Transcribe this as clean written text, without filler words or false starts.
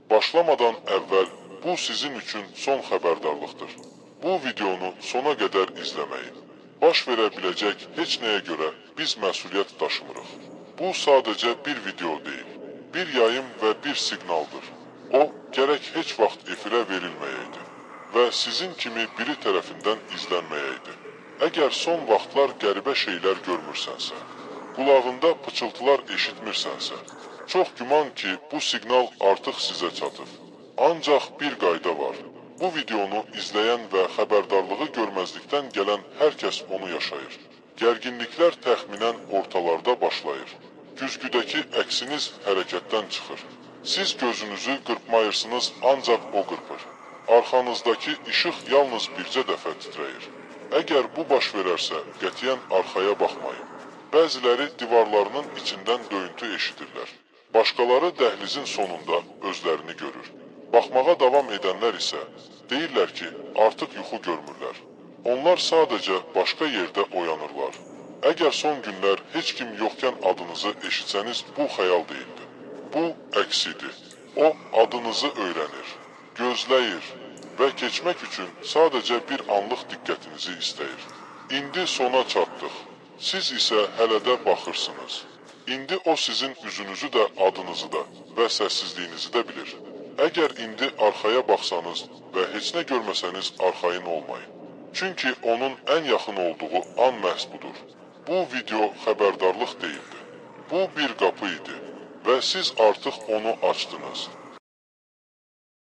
Başlamadan əvvəl bu sizin üçün son xəbərdarlıqdır. Bu videonu sona qədər izləməyin. Baş verə biləcək heç nəyə görə biz məsuliyyət daşımırıq. Bu sadəcə bir video deyil, bir yayım və bir siqnaldır. O, gərək heç vaxt efirə verilməyəydi və sizin kimi biri tərəfindən izlənməyəydi. Əgər son vaxtlar qəribə şeylər görmürsənsə, qulağında pıçıltılar eşitmirsənsə, çox güman ki, bu siqnal artıq sizə çatıb. Ancaq bir qayda var. Bu videonu izləyən və xəbərdarlığı görməzlikdən gələn hər kəs onu yaşayır. Gərginliklər təxminən ortalarda başlayır. Güzgüdəki əksiniz hərəkətdən çıxır. Siz gözünüzü qırpmayırsınız, ancaq o qırpır. Arxanızdakı işıq yalnız bircə dəfə titrəyir. Əgər bu baş verərsə, qətiyyən arxaya baxmayın. Bəziləri divarlarının içindən döyüntü eşidirlər. Başqaları dəhlizin sonunda özlərini görür. Baxmağa davam edənlər isə deyirlər ki, artıq yuxu görmürlər. Onlar sadəcə başqa yerdə oyanırlar. Əgər son günlər heç kim yoxkən adınızı eşitsəniz, bu xəyal deyildi. Bu əksidir. O, adınızı öyrənir, gözləyir və keçmək üçün sadəcə bir anlıq diqqətinizi istəyir. İndi sona çatdıq. Siz isə hələ də baxırsınız. İndi o sizin üzünüzü də, adınızı da və səssizliyinizi də bilir. Əgər indi arxaya baxsanız və heç nə görməsəniz arxayın olmayın. Çünki onun ən yaxın olduğu an məhz budur. Bu video xəbərdarlıq deyildi. Bu bir qapı idi və siz artıq onu açdınız.